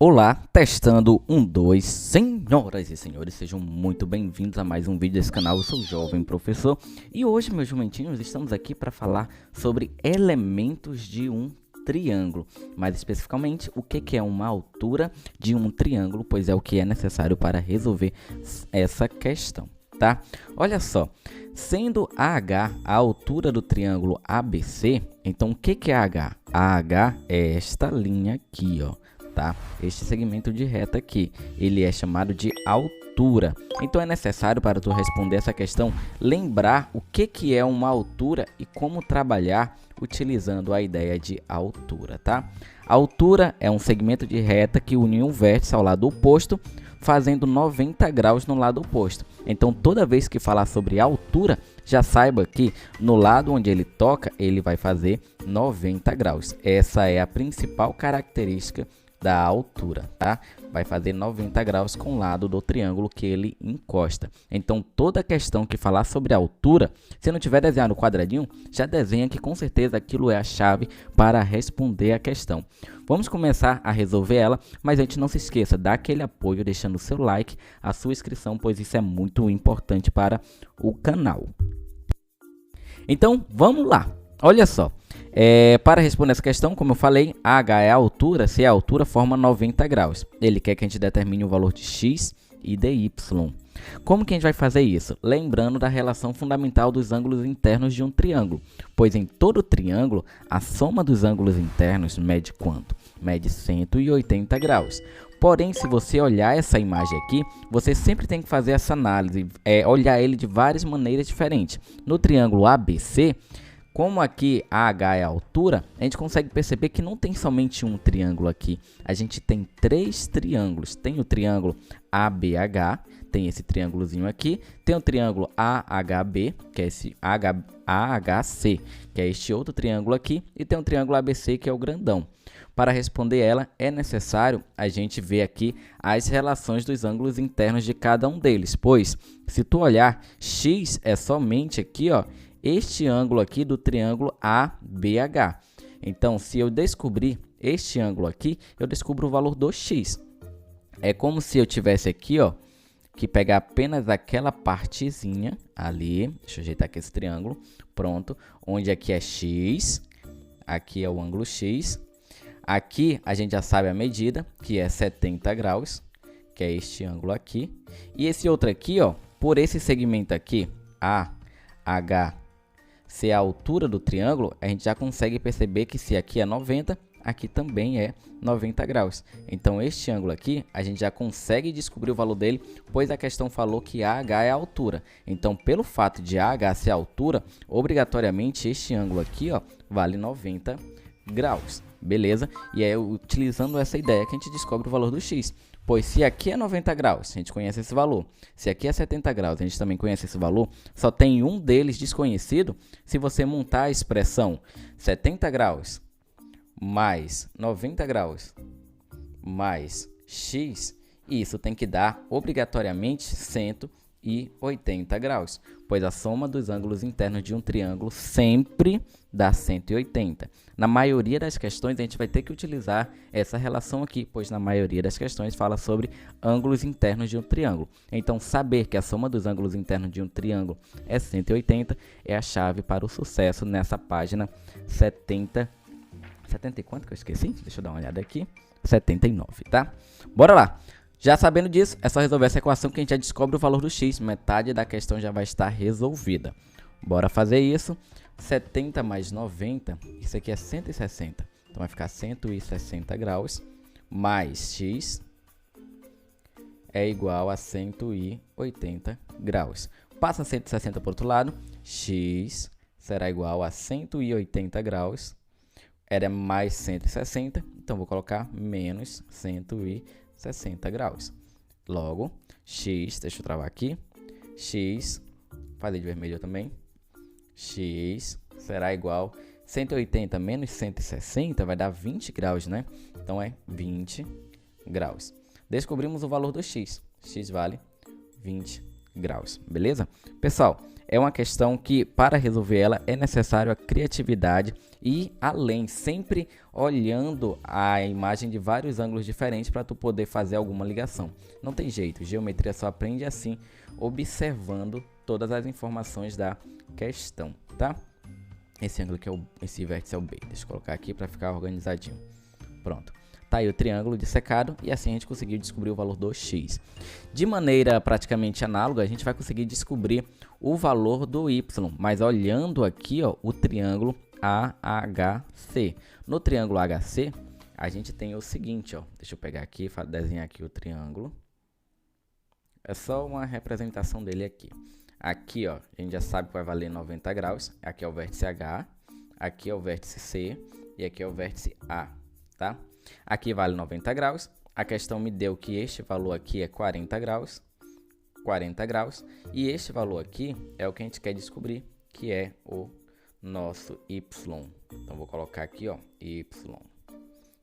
Olá, testando 1, 2, senhoras e senhores, sejam muito bem-vindos a mais um vídeo desse canal. Eu sou o Jovem Professor e hoje, meus jumentinhos, estamos aqui para falar sobre elementos de um triângulo. Mais especificamente, o que é uma altura de um triângulo, pois é o que é necessário para resolver essa questão, tá? Olha só, sendo AH a altura do triângulo ABC, então o que é AH? AH é esta linha aqui, ó. Tá? Este segmento de reta aqui, ele é chamado de altura. Então é necessário, para tu responder essa questão, lembrar o que é uma altura e como trabalhar utilizando a ideia de altura, tá? A altura é um segmento de reta que une um vértice ao lado oposto, fazendo 90 graus no lado oposto. Então toda vez que falar sobre altura, já saiba que no lado onde ele toca, ele vai fazer 90 graus. Essa é a principal característica da altura, tá? Vai fazer 90 graus com o lado do triângulo que ele encosta. Então, toda questão que falar sobre altura, se não tiver desenhado o quadradinho, já desenha que com certeza aquilo é a chave para responder a questão. Vamos começar a resolver ela, mas antes não se esqueça, dá aquele apoio deixando o seu like, a sua inscrição, pois isso é muito importante para o canal. Então, vamos lá. Olha só. Para responder essa questão, como eu falei, H é a altura, se a altura forma 90 graus. Ele quer que a gente determine o valor de x e de y. Como que a gente vai fazer isso? Lembrando da relação fundamental dos ângulos internos de um triângulo, pois em todo triângulo, a soma dos ângulos internos mede quanto? Mede 180 graus. Porém, se você olhar essa imagem aqui, você sempre tem que fazer essa análise, olhar ele de várias maneiras diferentes. No triângulo ABC, como aqui AH é a altura, a gente consegue perceber que não tem somente um triângulo aqui. A gente tem três triângulos. Tem o triângulo ABH, tem esse triângulozinho aqui. Tem o triângulo AHB, que é esse AHC, que é este outro triângulo aqui. E tem o triângulo ABC, que é o grandão. Para responder ela, é necessário a gente ver aqui as relações dos ângulos internos de cada um deles. Pois, se tu olhar, X é somente aqui, ó, este ângulo aqui do triângulo ABH. Então, se eu descobrir este ângulo aqui, eu descubro o valor do x. É como se eu tivesse aqui, ó, que pegar apenas aquela partezinha ali. Deixa eu ajeitar aqui esse triângulo. Pronto. Onde aqui é x. Aqui é o ângulo x. Aqui a gente já sabe a medida, que é 70 graus, que é este ângulo aqui. E esse outro aqui, ó, por esse segmento aqui, AH, se é a altura do triângulo, a gente já consegue perceber que se aqui é 90, aqui também é 90 graus. Então, este ângulo aqui, a gente já consegue descobrir o valor dele, pois a questão falou que AH é a altura. Então, pelo fato de AH ser a altura, obrigatoriamente este ângulo aqui, ó, vale 90 graus. Beleza? E é utilizando essa ideia que a gente descobre o valor do x. Pois se aqui é 90 graus, a gente conhece esse valor. Se aqui é 70 graus, a gente também conhece esse valor. Só tem um deles desconhecido. Se você montar a expressão 70 graus mais 90 graus mais x, isso tem que dar obrigatoriamente 180 graus. Pois a soma dos ângulos internos de um triângulo sempre dá 180. Na maioria das questões, a gente vai ter que utilizar essa relação aqui, pois na maioria das questões fala sobre ângulos internos de um triângulo. Então, saber que a soma dos ângulos internos de um triângulo é 180 é a chave para o sucesso nessa página 70 e quanto que eu esqueci? Deixa eu dar uma olhada aqui. 79, tá? Bora lá! Já sabendo disso, é só resolver essa equação que a gente já descobre o valor do x. Metade da questão já vai estar resolvida. Bora fazer isso. 70 mais 90, isso aqui é 160. Então, vai ficar 160 graus mais x é igual a 180 graus. Passa 160 para o outro lado, x será igual a 180 graus. Era mais 160, então vou colocar menos 160 graus. Logo, x, deixa eu travar aqui, x, fazer de vermelho também, x será igual a 180 menos 160 vai dar 20 graus, né? Então, é 20 graus. Descobrimos o valor do x. X vale 20 graus, beleza? Pessoal, é uma questão que para resolver ela é necessário a criatividade e além, sempre olhando a imagem de vários ângulos diferentes para tu poder fazer alguma ligação. Não tem jeito, geometria só aprende assim, observando todas as informações da questão, tá? Esse ângulo aqui esse vértice é o B, deixa eu colocar aqui para ficar organizadinho. Pronto. Tá aí o triângulo dissecado e assim a gente conseguiu descobrir o valor do x. De maneira praticamente análoga, a gente vai conseguir descobrir o valor do y, mas olhando aqui, ó, o triângulo AHC. No triângulo HC, a gente tem o seguinte, ó, deixa eu pegar aqui, desenhar aqui o triângulo. É só uma representação dele aqui. Aqui, ó, a gente já sabe que vai valer 90 graus. Aqui é o vértice H, aqui é o vértice C e aqui é o vértice A, tá? Aqui vale 90 graus. A questão me deu que este valor aqui é 40 graus. 40 graus. E este valor aqui é o que a gente quer descobrir, que é o nosso y. Então, vou colocar aqui, ó, y.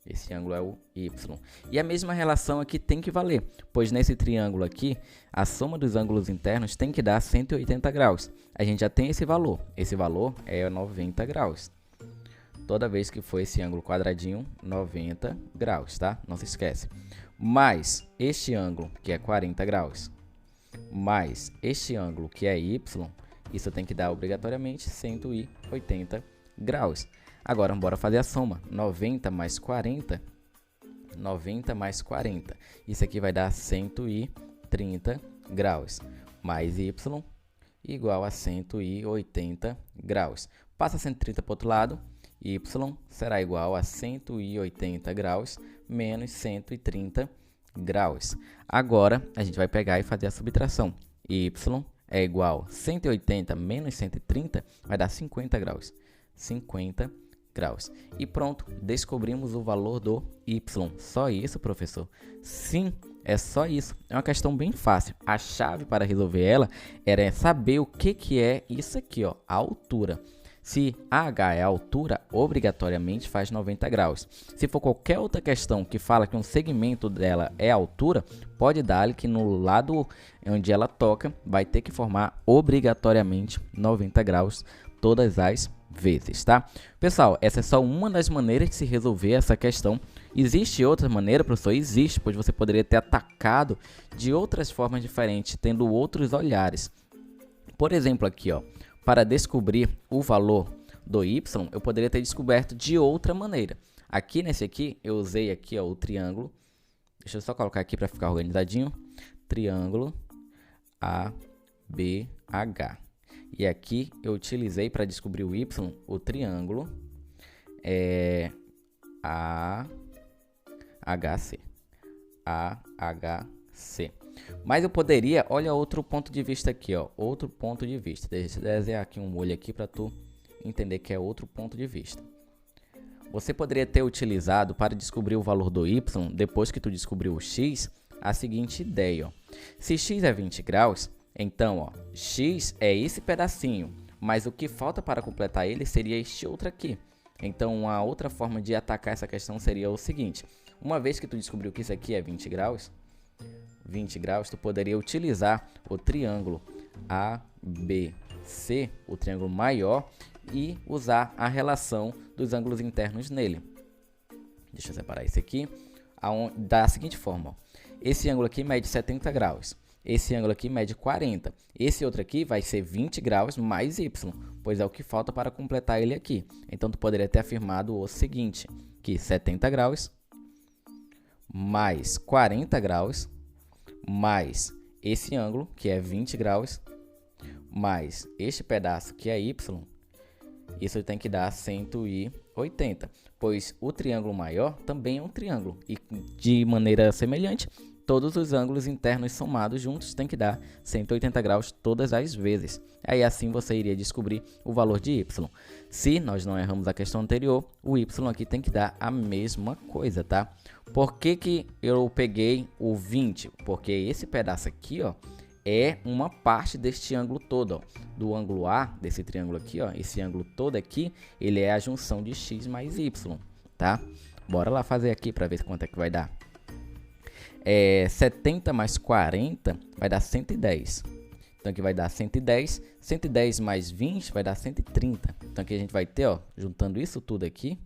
Esse ângulo é o y. E a mesma relação aqui tem que valer, pois nesse triângulo aqui, a soma dos ângulos internos tem que dar 180 graus. A gente já tem esse valor. Esse valor é 90 graus. Toda vez que for esse ângulo quadradinho, 90 graus, tá? Não se esquece. Mais este ângulo, que é 40 graus, mais este ângulo, que é y, isso tem que dar obrigatoriamente 180 graus. Agora, bora fazer a soma. 90 mais 40, 90 mais 40. Isso aqui vai dar 130 graus. Mais y igual a 180 graus. Passa 130 para o outro lado. Y será igual a 180 graus menos 130 graus. Agora, a gente vai pegar e fazer a subtração. Y é igual a 180 menos 130, vai dar 50 graus. 50 graus. E pronto, descobrimos o valor do y. Só isso, professor? Sim, é só isso. É uma questão bem fácil. A chave para resolver ela era saber o que é isso aqui, ó, a altura. Se AH é a altura, obrigatoriamente faz 90 graus. Se for qualquer outra questão que fala que um segmento dela é a altura, pode dar-lhe que no lado onde ela toca, vai ter que formar obrigatoriamente 90 graus todas as vezes, tá? Pessoal, essa é só uma das maneiras de se resolver essa questão. Existe outra maneira, professor? Existe, pois você poderia ter atacado de outras formas diferentes, tendo outros olhares. Por exemplo, aqui, ó. Para descobrir o valor do y, eu poderia ter descoberto de outra maneira. Aqui nesse aqui, eu usei aqui, ó, o triângulo. Deixa eu só colocar aqui para ficar organizadinho. Triângulo ABH. E aqui eu utilizei para descobrir o y, o triângulo AHC. AHC. Mas eu poderia, olha outro ponto de vista aqui, ó, outro ponto de vista. Deixa eu desenhar aqui um olho aqui para tu entender que é outro ponto de vista. Você poderia ter utilizado para descobrir o valor do y, depois que tu descobriu o x, a seguinte ideia, ó. Se x é 20 graus, então, ó, x é esse pedacinho, mas o que falta para completar ele seria este outro aqui. Então, uma outra forma de atacar essa questão seria o seguinte: uma vez que tu descobriu que isso aqui é 20 graus, tu poderia utilizar o triângulo ABC, o triângulo maior, e usar a relação dos ângulos internos nele. Deixa eu separar esse aqui. Da seguinte forma, ó. Esse ângulo aqui mede 70 graus. Esse ângulo aqui mede 40. Esse outro aqui vai ser 20 graus mais y, pois é o que falta para completar ele aqui. Então, tu poderia ter afirmado o seguinte, que 70 graus mais 40 graus mais esse ângulo, que é 20 graus, mais este pedaço, que é y, isso tem que dar 180, pois o triângulo maior também é um triângulo, e de maneira semelhante, todos os ângulos internos somados juntos tem que dar 180 graus todas as vezes. Aí assim você iria descobrir o valor de y. Se nós não erramos a questão anterior, o y aqui tem que dar a mesma coisa, tá? Por que eu peguei o 20? Porque esse pedaço aqui, ó, é uma parte deste ângulo todo, ó, do ângulo A, desse triângulo aqui, ó, esse ângulo todo aqui, ele é a junção de x mais y, tá? Bora lá fazer aqui para ver quanto é que vai dar. 70 mais 40 vai dar 110. Então aqui vai dar 110. 110 mais 20 vai dar 130. Então aqui a gente vai ter, ó, juntando isso tudo aqui,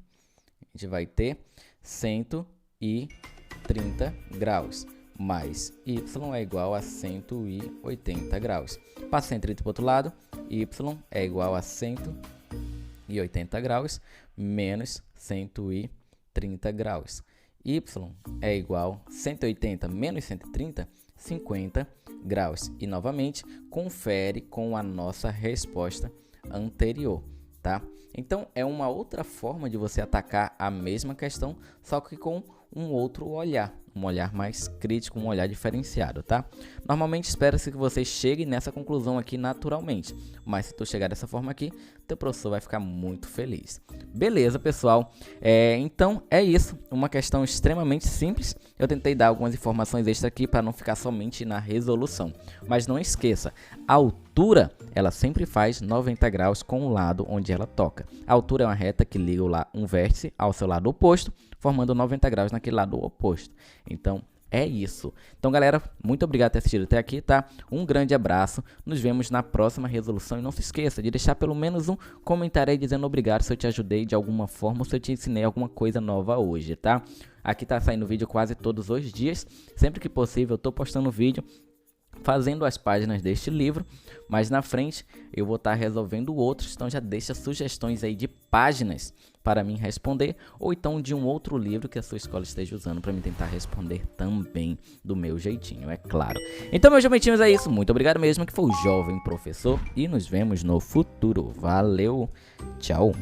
a gente vai ter 130 graus. Mais y é igual a 180 graus. Passa 130 para o outro lado, y é igual a 180 graus menos 130 graus. Y é igual a 180 menos 130, 50 graus. E novamente, confere com a nossa resposta anterior, tá? Então, é uma outra forma de você atacar a mesma questão, só que com um outro olhar. Um olhar mais crítico, um olhar diferenciado, tá? Normalmente espera-se que você chegue nessa conclusão aqui naturalmente, mas se tu chegar dessa forma aqui, teu professor vai ficar muito feliz. Beleza, pessoal? Então é isso, uma questão extremamente simples. Eu tentei dar algumas informações extras aqui para não ficar somente na resolução, mas não esqueça, a altura ela sempre faz 90 graus com o lado onde ela toca. A altura é uma reta que liga um vértice ao seu lado oposto, formando 90 graus naquele lado oposto. Então, é isso. Então, galera, muito obrigado por ter assistido até aqui, tá? Um grande abraço. Nos vemos na próxima resolução. E não se esqueça de deixar pelo menos um comentário aí dizendo obrigado se eu te ajudei de alguma forma ou se eu te ensinei alguma coisa nova hoje, tá? Aqui tá saindo vídeo quase todos os dias. Sempre que possível, eu tô postando vídeo fazendo as páginas deste livro, mas na frente eu vou estar resolvendo outros, então já deixa sugestões aí de páginas para mim responder, ou então de um outro livro que a sua escola esteja usando para mim tentar responder também do meu jeitinho, é claro. Então, meus joventinhos, é isso, muito obrigado mesmo, que foi o Jovem Professor, e nos vemos no futuro. Valeu, tchau!